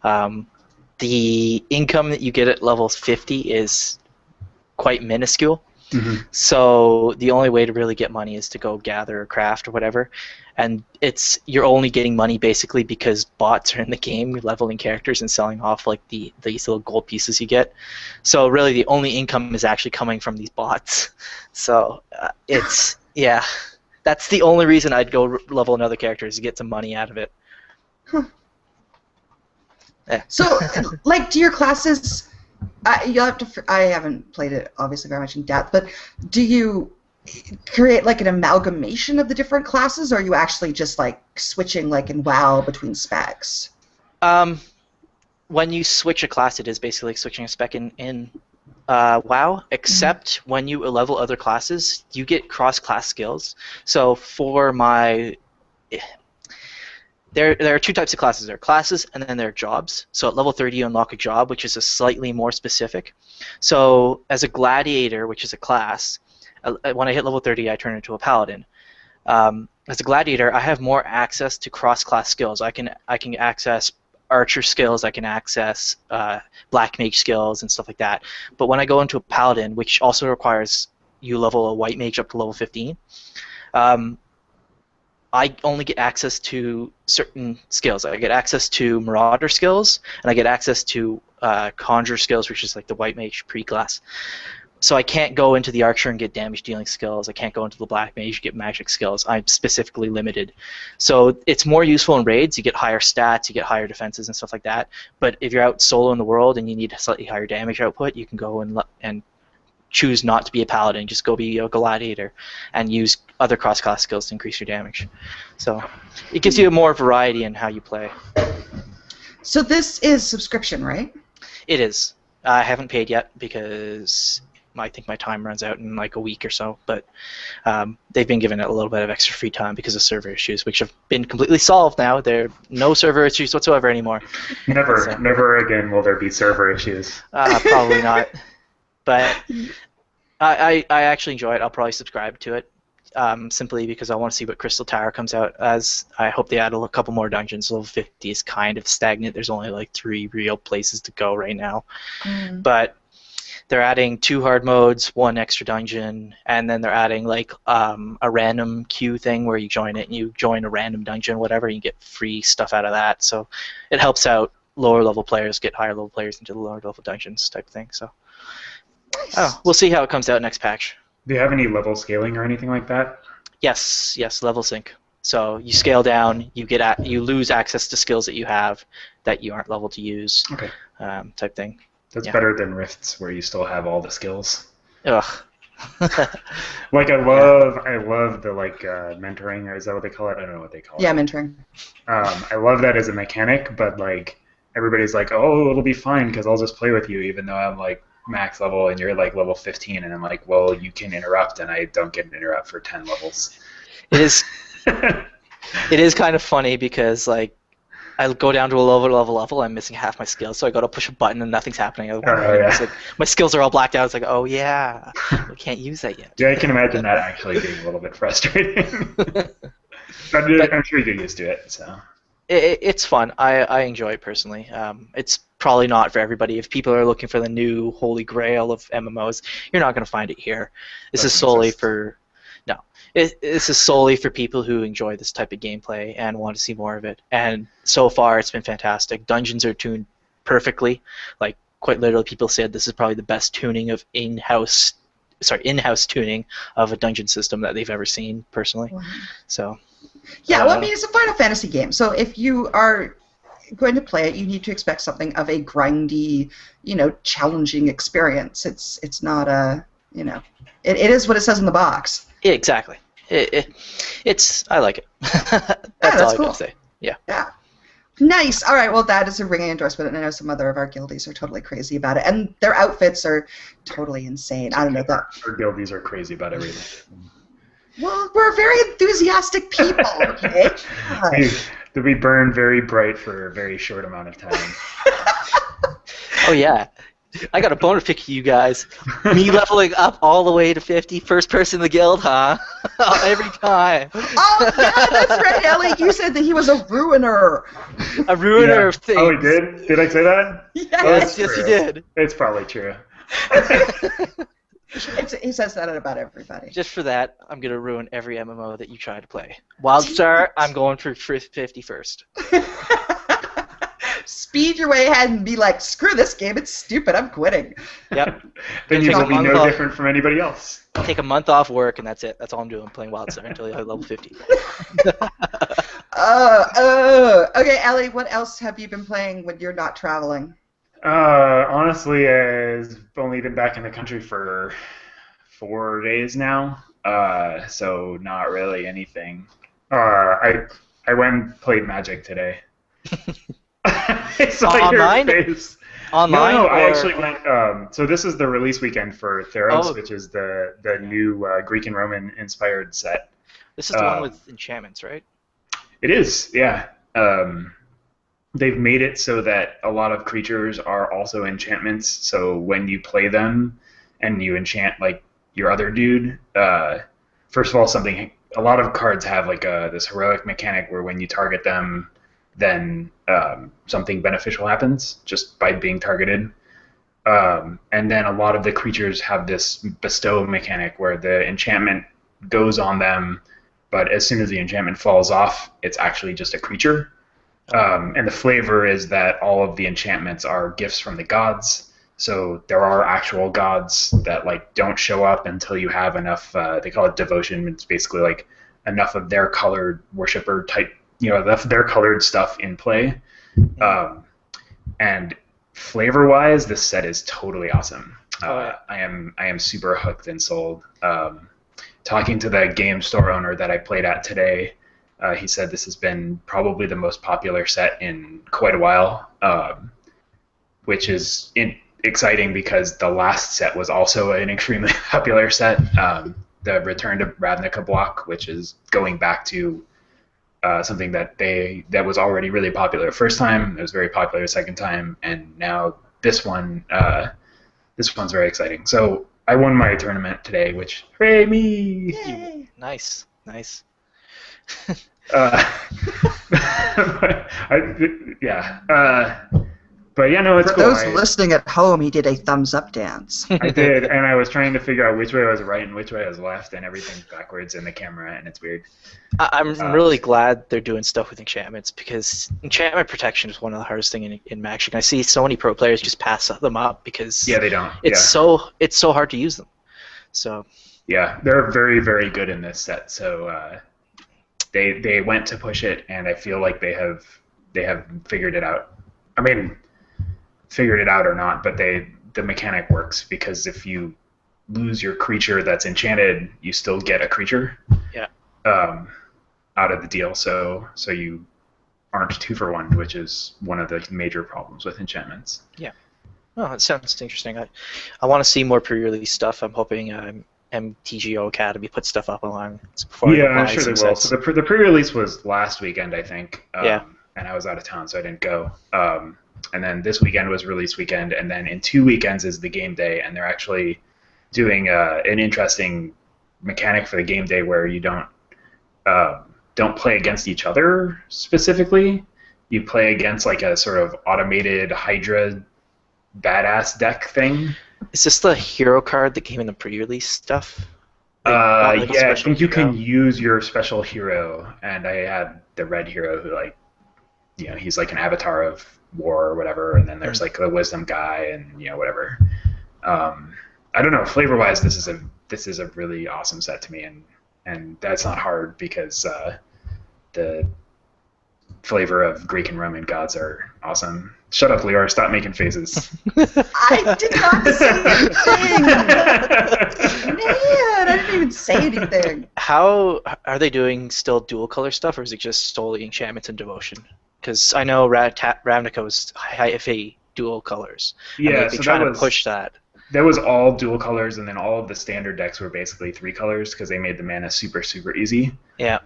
Um, the income that you get at level 50 is quite minuscule. Hmm. So the only way to really get money is to go gather or craft or whatever, and you're only getting money basically because bots are in the game leveling characters and selling off like these little gold pieces you get. So really the only income is actually coming from these bots. So it's yeah, that's the only reason I'd go level another character is to get some money out of it. Yeah. So, like, do your classes? You'll have to. I haven't played it obviously very much in depth, but do you create like an amalgamation of the different classes, or are you actually just like switching like in WoW between specs? Um, when you switch a class, it is basically like switching a spec in WoW, except when you level other classes, you get cross-class skills. So for my there are two types of classes. There are classes and then there are jobs. So at level 30 you unlock a job, which is a slightly more specific. So as a gladiator, which is a class, when I hit level 30 I turn into a paladin. As a gladiator, I have more access to cross-class skills. I can access archer skills, I can access black mage skills and stuff like that. But when I go into a paladin, which also requires you level a white mage up to level 15, um, I only get access to certain skills. I get access to Marauder skills, and I get access to Conjure skills, which is like the White Mage pre-class. So I can't go into the Archer and get damage dealing skills. I can't go into the Black Mage and get magic skills. I'm specifically limited. So it's more useful in raids. You get higher stats, you get higher defenses and stuff like that. But if you're out solo in the world and you need a slightly higher damage output, you can go and choose not to be a paladin, just go be a gladiator and use other cross-class skills to increase your damage. So it gives you more variety in how you play. So this is subscription, right? It is. I haven't paid yet because I think my time runs out in like a week or so, but they've been giving it a little bit of extra free time because of server issues, which have been completely solved now. There are no server issues whatsoever anymore. Never again will there be server issues. Probably not. But I actually enjoy it. I'll probably subscribe to it simply because I want to see what Crystal Tower comes out as. I hope they add a couple more dungeons. Level 50 is kind of stagnant. There's only like 3 real places to go right now. But they're adding 2 hard modes, 1 extra dungeon, and then they're adding like a random queue thing where you join it and you join a random dungeon, whatever, and you get free stuff out of that. So it helps out lower level players get higher level players into the lower level dungeons type thing. So we'll see how it comes out next patch. Do you have any level scaling or anything like that? Yes, level sync. So you scale down, you lose access to skills that you have that you aren't level to use, Okay. type thing. That's better than Rifts, where you still have all the skills. Ugh. Like I love the mentoring, or is that what they call it? I don't know what they call it. Yeah, mentoring. I love that as a mechanic, but like everybody's like, oh, it'll be fine because I'll just play with you, even though I'm like max level and you're like level 15, and I'm like, well, you can interrupt, and I don't get an interrupt for 10 levels. It is. It is kind of funny because like I go down to a lower level, I'm missing half my skills, so I go to push a button and nothing's happening. It's like, my skills are all blacked out. It's like, oh yeah, we can't use that yet. Yeah, I can imagine that actually being a little bit frustrating. But I'm sure you get used to it. So it's fun. I enjoy it personally. It's probably not for everybody. If people are looking for the new holy grail of MMOs, you're not going to find it here. This is solely for This is solely for people who enjoy this type of gameplay and want to see more of it. And so far, it's been fantastic. Dungeons are tuned perfectly. Like, quite literally, people said this is probably the best tuning of in-house tuning of a dungeon system that they've ever seen, personally. Wow. So. Yeah, well, I mean, it's a Final Fantasy game. So if you are going to play it, you need to expect something of a grindy, challenging experience. It's not a, it is what it says in the box. Yeah, exactly. I like it. That's all I cool. can say. Yeah. Yeah. Nice. All right. Well, that is a ringing endorsement, and I know some other of our guildies are totally crazy about it, and their outfits are totally insane. I don't know that. Our guildies are crazy about everything. Well, we're very enthusiastic people. Okay. We burn very bright for a very short amount of time. Oh yeah. I got a bone to pick with you guys. Me leveling up all the way to 50, first person in the guild, huh? Every time. Oh, yeah, that's right, Elly. You said that he was a ruiner. A ruiner of things. Oh, he did? Did I say that? Yes, yes, you did. It's probably true. He says that about everybody. Just for that, I'm going to ruin every MMO that you try to play. WildStar, I'm going for 50 first. Speed your way ahead and be like, screw this game, it's stupid, I'm quitting. Yep. Then you will be no different from anybody else. Take a month off work, and that's it. That's all I'm doing. I'm playing WildStar until I hit level 50. Okay, Elly, what else have you been playing when you're not traveling? Honestly, I've only been back in the country for 4 days now, so not really anything. I went and played Magic today. I saw online? Your face. Online? No, I actually went. So this is the release weekend for Theros, which is the new Greek and Roman inspired set. This is the one with enchantments, right? It is, yeah. They've made it so that a lot of creatures are also enchantments. So when you play them and you enchant like your other dude, first of all, a lot of cards have like this heroic mechanic where when you target them, then something beneficial happens just by being targeted. And then a lot of the creatures have this bestow mechanic where the enchantment goes on them, but as soon as the enchantment falls off, it's actually just a creature. And the flavor is that all of the enchantments are gifts from the gods. So there are actual gods that like don't show up until you have enough, they call it devotion. It's basically like enough of their colored worshiper type, their colored stuff in play. And flavor-wise, this set is totally awesome. I am super hooked and sold. Talking to the game store owner that I played at today, he said this has been probably the most popular set in quite a while, which is exciting because the last set was also an extremely popular set. The Return to Ravnica block, which is going back to something that was already really popular first time. It was very popular second time, and now this one's very exciting. So I won my tournament today, which hooray me! Yay. Nice. But yeah, no, it's For cool. those listening at home, he did a thumbs up dance. I did, and I was trying to figure out which way I was right and which way I was left, and everything's backwards in the camera, and it's weird. I'm really glad they're doing stuff with enchantments, because enchantment protection is one of the hardest things in Magic. I see so many pro players just pass them up because they don't. It's so hard to use them. So yeah, they're very, very good in this set. So they went to push it, and I feel like they have figured it out. I mean, figured it out or not, but the mechanic works, because if you lose your creature that's enchanted, you still get a creature. Yeah. Out of the deal, so you aren't 2-for-1, which is one of the major problems with enchantments. Yeah. Oh, it sounds interesting. I want to see more pre-release stuff. I'm hoping MTGO Academy puts stuff up online before. Yeah, I'm sure they will. So the pre-release was last weekend, I think. Yeah. And I was out of town, so I didn't go. And then this weekend was release weekend, and then in 2 weekends is the game day, and they're actually doing an interesting mechanic for the game day where you don't play against each other specifically. You play against like a sort of automated Hydra badass deck thing. Is this the hero card that came in the pre-release stuff? Yeah, I think you can use your special hero, and I had the red hero who, like, you know, he's like an avatar of war or whatever, and then there's like the wisdom guy, and you know, whatever. I don't know, flavor-wise, this is a really awesome set to me, and that's not hard because the flavor of Greek and Roman gods are awesome. Shut up, Liore. Stop making faces. I did not say anything. Man, I didn't even say anything. How are they doing still dual color stuff, or is it just solely enchantments and devotion? Because I know Ravnica's FA dual colors. Yeah, so trying to push that. That was all dual colors, and then all of the standard decks were basically 3 colors because they made the mana super, super easy. Yeah.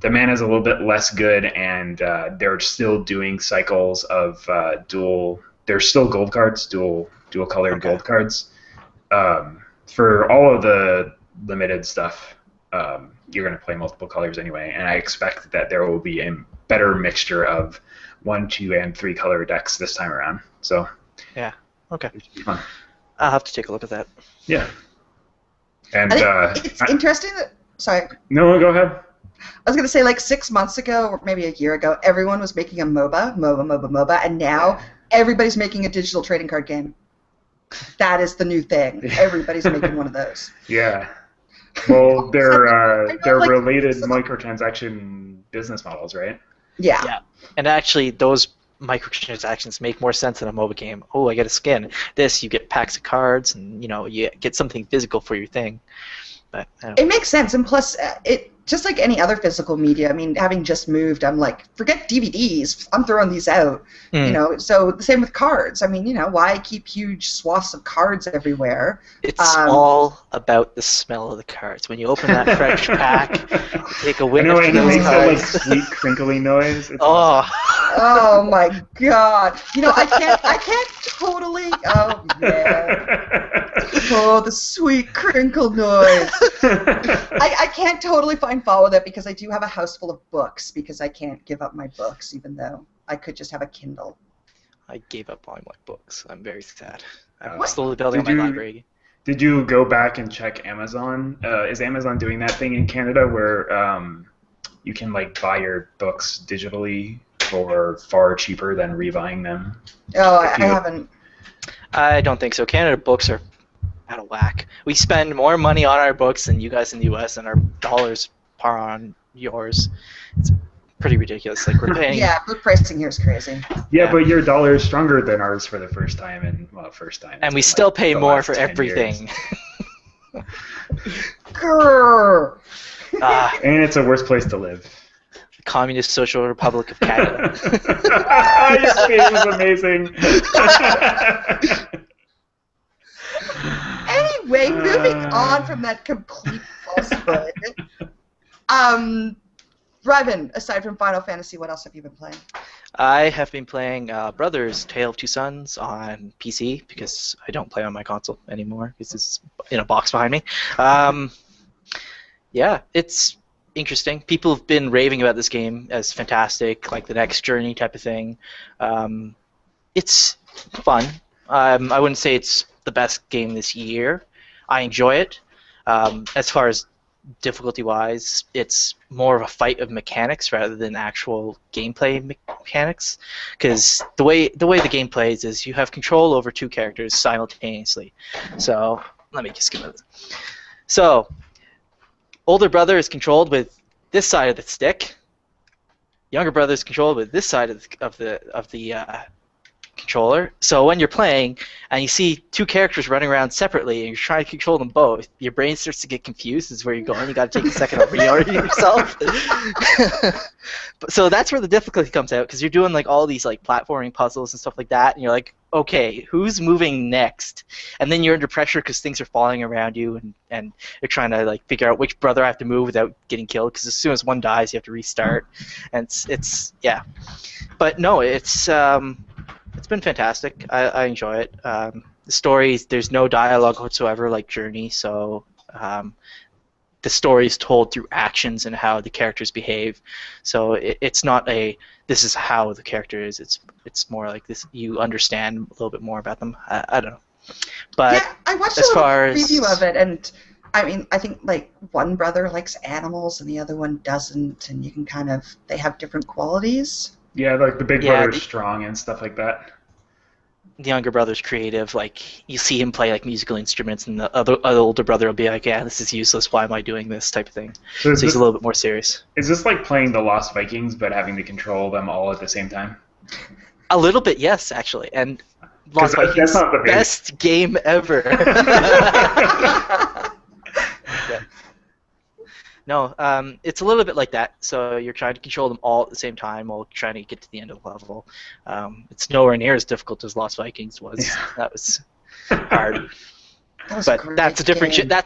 The mana is a little bit less good, and they're still doing cycles of dual. There's still gold cards, dual colored gold cards. For all of the limited stuff, you're going to play multiple colors anyway, and I expect that there will be a better mixture of 1, 2, and 3 color decks this time around. So. Yeah. Okay. It should be fun. I'll have to take a look at that. Yeah. And it's interesting that. Sorry. No, go ahead. I was going to say, like 6 months ago, or maybe a year ago, everyone was making a MOBA, and now everybody's making a digital trading card game. That is the new thing. Everybody's making one of those. Yeah. Well, they're like, related microtransaction business models, right? Yeah. Yeah. And actually, those microtransactions make more sense in a MOBA game. Oh, I get a skin. This, you get packs of cards, and you get something physical for your thing. But it makes sense, and plus, it just like any other physical media. I mean, having just moved, I'm like, forget DVDs. I'm throwing these out. So the same with cards. I mean, why keep huge swaths of cards everywhere? It's all about the smell of the cards. When you open that fresh pack, take a whiff of those cards. And it makes that like sweet crinkly noise. It's awesome. Oh my God! I can't totally. Oh man! Oh, the sweet crinkle noise. I can't totally find fault with it because I do have a house full of books because I can't give up my books, even though I could just have a Kindle. I gave up all my books. I'm very sad. I'm slowly building my library. Did you go back and check Amazon? Is Amazon doing that thing in Canada where you can like buy your books digitally for far cheaper than rebuying them? Oh, I haven't. I don't think so. Canada books are out of whack. We spend more money on our books than you guys in the U.S. and our dollars par on yours. It's pretty ridiculous. Like we're paying. Yeah, book pricing here is crazy. Yeah, but your dollar is stronger than ours for the first time, and we still pay more for everything. Grrr. And it's a worse place to live. Communist Social Republic of Canada. This game is amazing. Anyway, moving on from that complete falsehood. Ryven, aside from Final Fantasy, what else have you been playing? I have been playing Brothers: Tale of Two Sons on PC because I don't play on my console anymore because it's in a box behind me. Yeah, it's interesting. People have been raving about this game as fantastic, like the next Journey type of thing. It's fun. I wouldn't say it's the best game this year. I enjoy it. As far as difficulty-wise, it's more of a fight of mechanics rather than actual gameplay mechanics. Because the way the game plays is you have control over 2 characters simultaneously. So let me just give it. So older brother is controlled with this side of the stick. Younger brother's controlled with this side of the controller. So when you're playing and you see two characters running around separately and you're trying to control them both, your brain starts to get confused. This is where you're going. You got to take a second to reorient yourself. So that's where the difficulty comes out, because you're doing like all these like platforming puzzles and stuff like that, and you're like, okay, who's moving next? And then you're under pressure because things are falling around you, and you're trying to like figure out which brother I have to move without getting killed, because as soon as one dies, you have to restart. And it's yeah, but no, it's been fantastic. I enjoy it. The stories, there's no dialogue whatsoever like Journey, so the story is told through actions and how the characters behave. So it's not a this is how the character is. It's more like this. You understand a little bit more about them. I don't know. But yeah, I watched a little preview of it, and I mean, I think like one brother likes animals and the other one doesn't, and you can kind of they have different qualities. Yeah, like the big brother's strong and stuff like that. The younger brother's creative. Like you see him play like musical instruments, and the older brother will be like, "Yeah, this is useless. Why am I doing this?" type of thing. So he's a little bit more serious. Is this like playing the Lost Vikings, but having to control them all at the same time? A little bit, yes, actually. And Lost Vikings, best game ever. Yeah. No, it's a little bit like that. So you're trying to control them all at the same time while trying to get to the end of the level. It's nowhere near as difficult as Lost Vikings was. Yeah. That was hard. But that's a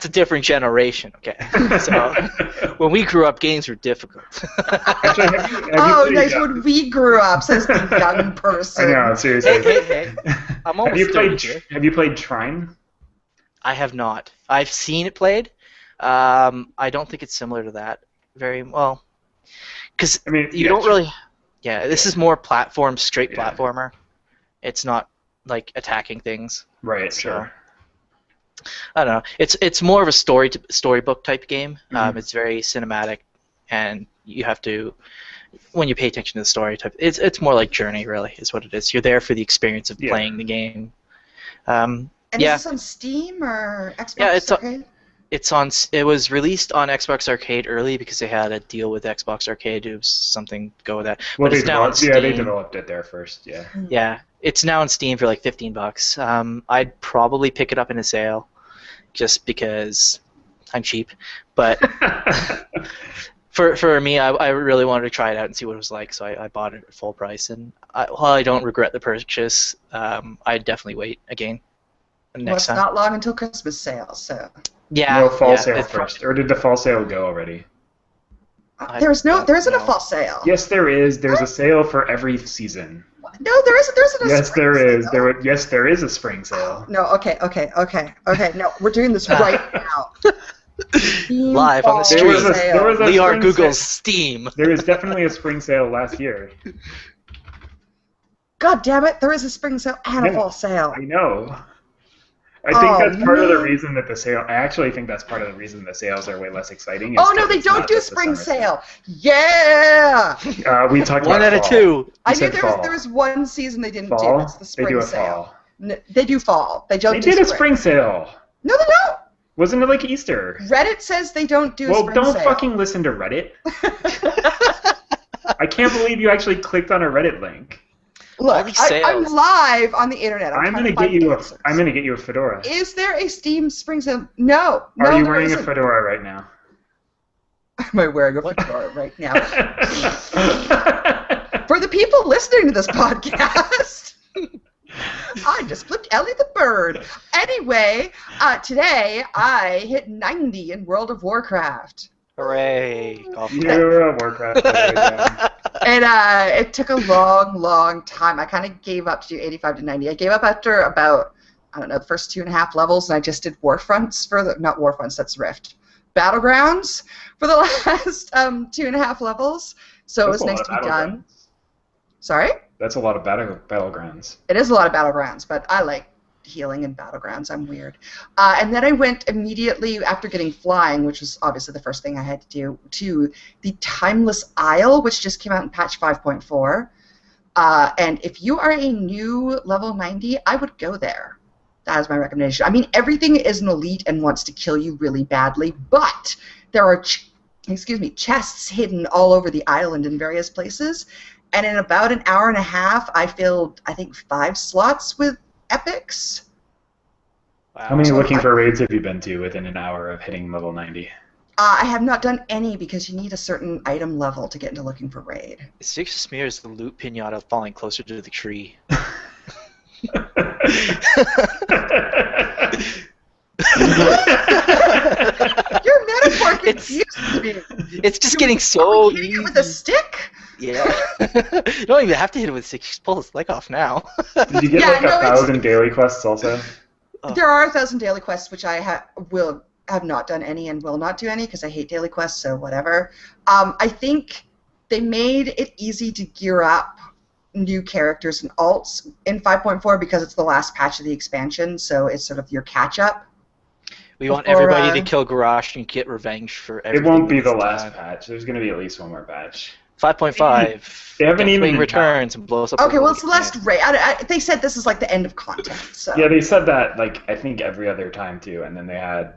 different generation. Okay. So when we grew up, games were difficult. Actually, nice. When we grew up, says the young person. I know, seriously. Hey. I'm almost have you played Trine? I have not. I've seen it played. I don't think it's similar to that very well, because you don't really. Yeah, this is more straight platformer. It's not attacking things. Right. Sure. I don't know. It's more of a storybook type game. It's very cinematic, and you have to, when you pay attention to the story type, it's more like Journey, really, is what it is. You're there for the experience of playing the game. And is this on Steam or Xbox? Yeah, it was released on Xbox Arcade early because they had a deal with Xbox Arcade. It was something to go with that. Well, but it's now on Steam. They developed it there first. Yeah. Yeah, it's now on Steam for like $15. I'd probably pick it up in a sale, just because I'm cheap. But for me, I really wanted to try it out and see what it was like, so I bought it at full price. And while I don't regret the purchase, I'd definitely wait again next time. Well, it's not long until Christmas sale, so. Yeah. No fall sale first, or did the fall sale go already? There isn't a fall sale. Yes, there is. There's a sale for every season. No, there isn't. Yes, there is. Yes, there is a spring sale. No, okay. No, we're doing this right now. Live on the street. Liore Google's Steam. There was definitely a spring sale last year. God damn it! There is a spring sale and a fall sale. I know. I think that's part of the reason that the sale. I actually think that's part of the reason the sales are way less exciting. Oh no, they don't do spring sale. Yeah. We talked one about out of two. I knew there was one season they didn't do. It's the spring sale. They do fall. They don't. They did a spring sale. No, they don't. Wasn't it like Easter? Reddit says they don't do a spring sale. Well, don't fucking listen to Reddit. I can't believe you actually clicked on a Reddit link. Look, I'm live on the internet. I'm gonna get you a fedora. Is there a Steam spring sale? No. Are you wearing a fedora right now? Am I wearing a fedora right now? For the people listening to this podcast, I just flipped Elly the bird. Anyway, today I hit 90 in World of Warcraft. Hooray! You're a Warcraft player. And it took a long time. I kind of gave up to do 85 to 90. I gave up after about, I don't know, the first 2.5 levels, and I just did Warfronts not Warfronts, that's Rift. Battlegrounds for the last 2.5 levels. So it was nice to be done. Sorry? That's a lot of battlegrounds. It is a lot of battlegrounds, but I like healing in battlegrounds. I'm weird. And then I went immediately after getting flying, which was obviously the first thing I had to do, to the Timeless Isle, which just came out in patch 5.4. And if you are a new level 90, I would go there. That is my recommendation. I mean, everything is an elite and wants to kill you really badly, but there are chests hidden all over the island in various places. And in about an hour and a half, I filled, I think, 5 slots with epics. Wow. How many looking for raids have you been to within an hour of hitting level 90? I have not done any because you need a certain item level to get into looking for raid. Six smears the loot pinata falling closer to the tree. Your metaphor confuses me. It's just getting so hitting easy. it with a stick? Yeah. You don't even have to hit it with a stick. Just pull his leg off now. Did you get like 1,000 daily quests also? There are 1,000 daily quests, which I have not done any and will not do any because I hate daily quests, so whatever. I think they made it easy to gear up new characters and alts in 5.4 because it's the last patch of the expansion, so it's sort of your catch-up. We want everybody to kill Garrosh and get revenge for everything. It won't be the last patch. There's going to be at least one more patch. 5.5. They haven't even returns and blows up. Okay, well, it's the last raid. They said this is like the end of content. So. Yeah, they said that like I think every other time too, and then they had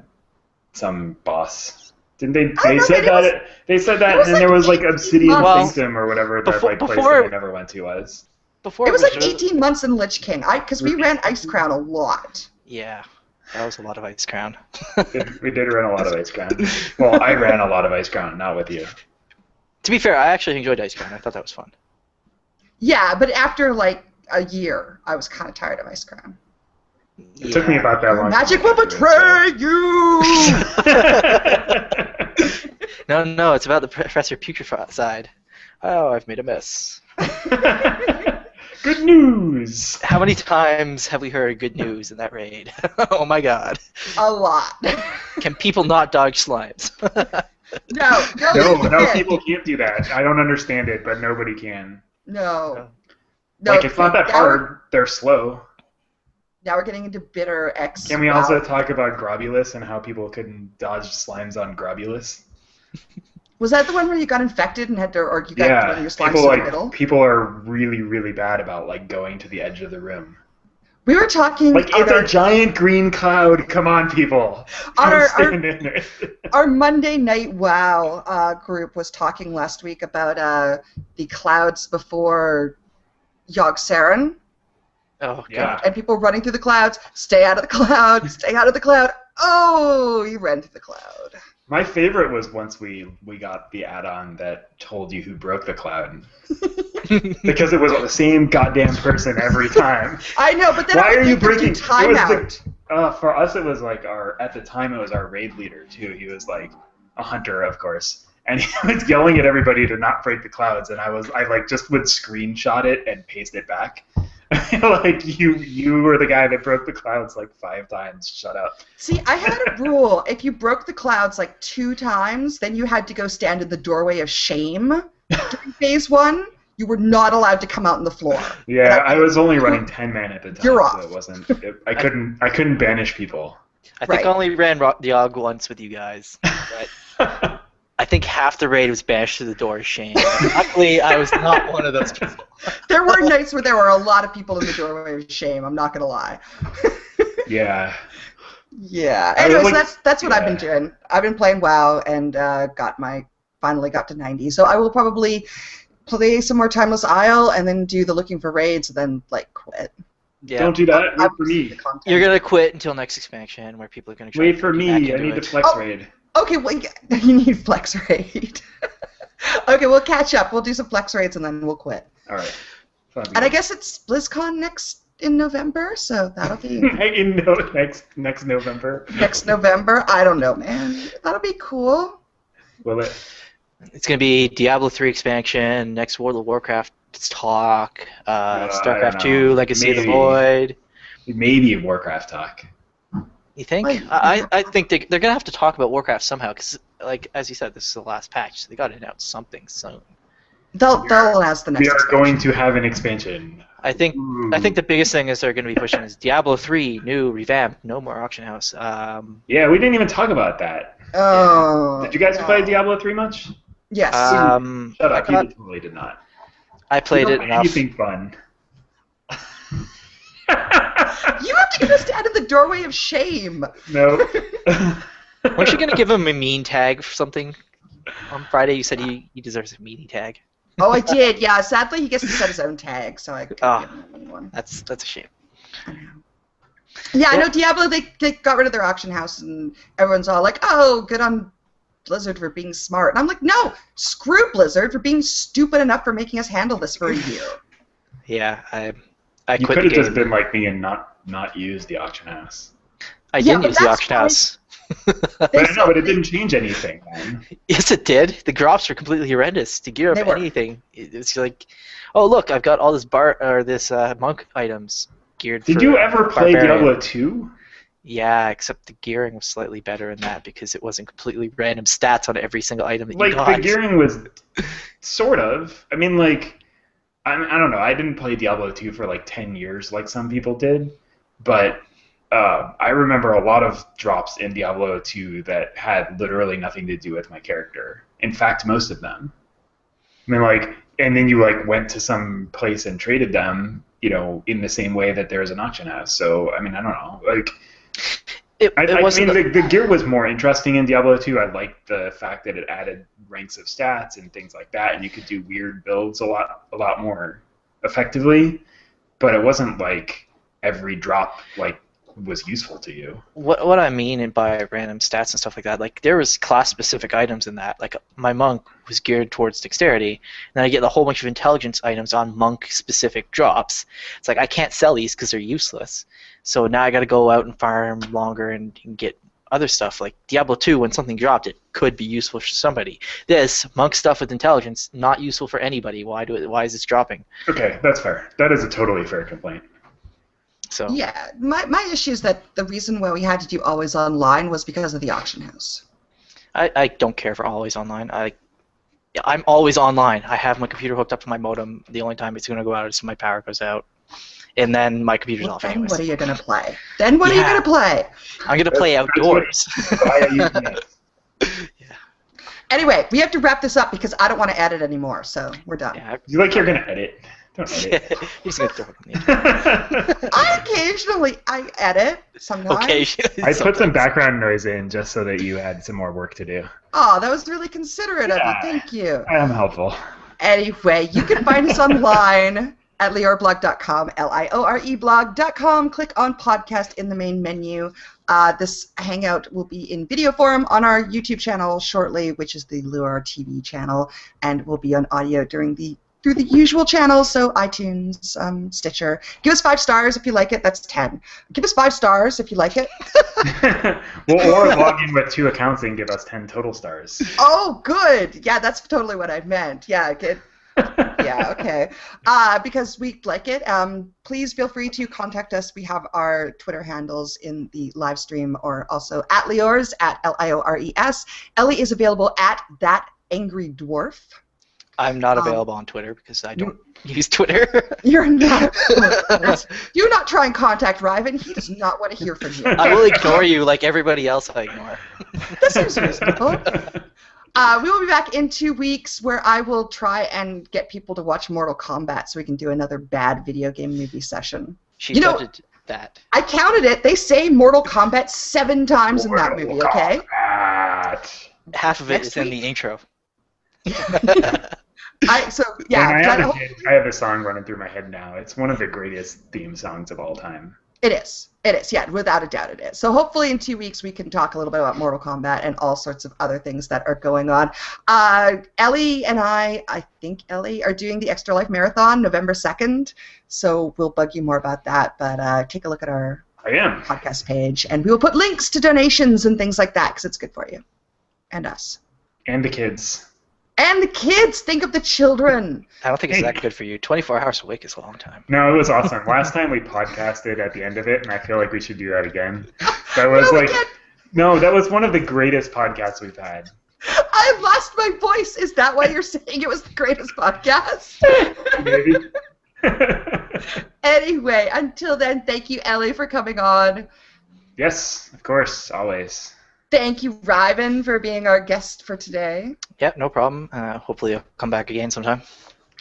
some boss. Didn't they? They said that, and then there was like Obsidian Sanctum or whatever that like place that they never went to was. It was like 18 months in Lich King. Because we ran Ice Crown a lot. Yeah. That was a lot of Ice Crown. We did run a lot of Ice Crown. Well, I ran a lot of Ice Crown, not with you. To be fair, I actually enjoyed Ice Crown. I thought that was fun. Yeah, but after like a year, I was kind of tired of Ice Crown. It took me about that long. Magic will betray you! No, it's about the Professor Putrefide. Oh, I've made a mess. Good news! How many times have we heard good news in that raid? Oh my god. A lot. Can people not dodge slimes? No, people can't do that. I don't understand it, but nobody can. No. Like, it's not that hard. They're slow. Now we're getting into bitter X. Can we also talk about Grobulus and how people couldn't dodge slimes on Grobulus? Was that the one where you got infected and had to, or you got one of your slimes in the middle? People are really, really bad about like going to the edge of the room. We were talking like it's a giant green cloud. Come on, people! Our Monday Night WoW group was talking last week about the clouds before Yogg Saron. Oh god! And people running through the clouds. Stay out of the cloud. Stay out of the cloud. Oh, you ran through the cloud. My favorite was once we got the add-on that told you who broke the cloud. Because it was the same goddamn person every time. I know, but then why are you breaking timeout? For us, it was like at the time it was our raid leader too. He was like a hunter, of course, and he was yelling at everybody to not break the clouds, and I like just would screenshot it and paste it back. Like you were the guy that broke the clouds like 5 times. Shut up. See, I had a rule: if you broke the clouds like 2 times, then you had to go stand in the doorway of shame during phase 1. You were not allowed to come out on the floor. Yeah, I was only running 10 man at the time. You're off. So it wasn't. I couldn't banish people. I think I only ran Yogg once with you guys. But I think half the raid was banished through the door of shame. Luckily, I was not one of those people. There were nights where there were a lot of people in the doorway of shame. I'm not gonna lie. Yeah. Yeah. Anyways, that's what I've been doing. I've been playing WoW and finally got to 90. So I will probably play some more Timeless Isle and then do the looking for raids and then like quit. Yeah. Don't do that. Wait for me. You're gonna quit until next expansion where people are gonna try. Wait for me. I need to flex raid. Okay, well, you need flex raid. Okay, we'll catch up. We'll do some flex raids and then we'll quit. All right. And I guess it's BlizzCon in November, so that'll be next November. Next November? I don't know, man. That'll be cool. Will it? It's gonna be Diablo 3 expansion, next World of Warcraft talk, StarCraft 2, Legacy of the Void. Maybe Warcraft talk. You think? I think they're gonna have to talk about Warcraft somehow, because, like as you said, this is the last patch, so they gotta announce something soon. They'll announce the next. We are going to have an expansion. I think the biggest thing is they're going to be pushing is Diablo 3, new, revamped, no more auction house. Yeah, we didn't even talk about that. Oh. Did you guys play Diablo 3 much? Yes. Shut up, you totally did not. I played it enough. Anything fun. You have to get us out of the doorway of shame. No. Weren't you going to give him a mean tag for something? On Friday, you said he deserves a meaty tag. Oh, I did. Yeah, sadly, he gets to set his own tag, so I couldn't give him one. That's a shame. I know. Yeah, I know Diablo, they got rid of their auction house, and everyone's all like, oh, good on Blizzard for being smart. And I'm like, no, screw Blizzard for being stupid enough for making us handle this for a year. Yeah, I You quit could the have just game. been like me and not use the auction house. I Yeah, didn't but use the that's auction why- house. But I know, but it didn't change anything, man. Yes, it did. The drops were completely horrendous. To gear They up were. anything, it's like, oh look, I've got all this monk items geared. Did for you ever play Barbarian. Diablo 2? Yeah, except the gearing was slightly better in that because it wasn't completely random stats on every single item that you Like, got. the gearing was sort of. I mean, like, I don't know. I didn't play Diablo 2 for like 10 years like some people did, but I remember a lot of drops in Diablo 2 that had literally nothing to do with my character. In fact, most of them. I mean, like, and then you like went to some place and traded them, you know, in the same way that there's an auction house. So, I mean, I don't know. Like, I wasn't mean, the gear was more interesting in Diablo 2. I liked the fact that it added ranks of stats and things like that, and you could do weird builds a lot more effectively. But it wasn't like every drop like was useful to you. what I mean by random stats and stuff like that, like there was class-specific items in that. Like my monk was geared towards dexterity, and then I get a whole bunch of intelligence items on monk-specific drops. It's like I can't sell these because they're useless. So now I got to go out and farm longer and get other stuff. Like Diablo 2, when something dropped, it could be useful for somebody. This monk stuff with intelligence, not useful for anybody. Why is this dropping? Okay, that's fair. That is a totally fair complaint. So Yeah, my issue is that the reason why we had to do always online was because of the auction house. I don't care for always online. I'm always online. I have my computer hooked up to my modem. The only time it's going to go out is when my power goes out. And then my computer's Well, off then anyways. what are you going to play? Then what are you Yeah. going to play? I'm going to play That's outdoors. Why are you doing it? Anyway, we have to wrap this up because I don't want to edit anymore, so we're done. Yeah, You like you're gonna edit? Don't edit. you're just going to throw it on the I edit sometimes. occasionally. I put some background noise in just so that you had some more work to do. Oh, that was really considerate of you. Yeah. Thank you. I am helpful. Anyway, you can find us online at lioreblog.com, lioreblog.com. Click on podcast in the main menu. This hangout will be in video form on our YouTube channel shortly, which is the Liore TV channel, and will be on audio through the usual channels, so iTunes, Stitcher. Give us 5 stars if you like it. That's 10. Give us 5 stars if you like it. Well, or log in with 2 accounts and give us 10 total stars. Oh, good. Yeah, that's totally what I meant. Yeah, good. Yeah, okay. Because we like it. Please feel free to contact us. We have our Twitter handles in the live stream, or also at Liores, at Liores. Elly is available at That Angry Dwarf. I'm not available on Twitter because I don't use Twitter. You're not. Do not try and contact Ryven. He does not want to hear from you. I will ignore you like everybody else I ignore. That seems reasonable. We will be back in 2 weeks where I will try and get people to watch Mortal Kombat so we can do another bad video game movie session. She You know- touted that. I counted it. They say Mortal Kombat 7 times in that movie, okay? Half of it Next is in week. the intro. Yeah, And that- I have a song running through my head now. It's one of the greatest theme songs of all time. it is. It is, yeah, without a doubt it is. So hopefully in 2 weeks we can talk a little bit about Mortal Kombat and all sorts of other things that are going on. Elly and I think Elly, are doing the Extra Life Marathon November 2nd, so we'll bug you more about that, but take a look at our I am. podcast page, and we will put links to donations and things like that because it's good for you and us. And the kids. And the kids! Think of the children! I don't think it's that good for you. 24 hours awake is a long time. No, it was awesome. Last time we podcasted at the end of it, and I feel like we should do that again. That was that was one of the greatest podcasts we've had. I lost my voice! Is that why you're saying it was the greatest podcast? Maybe. Anyway, until then, thank you, Elly, for coming on. Yes, of course, always. Thank you, Ryven, for being our guest for today. Yeah, no problem. Hopefully I'll come back again sometime.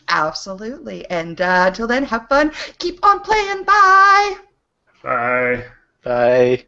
Absolutely. And until then, have fun. Keep on playing. Bye! Bye. Bye.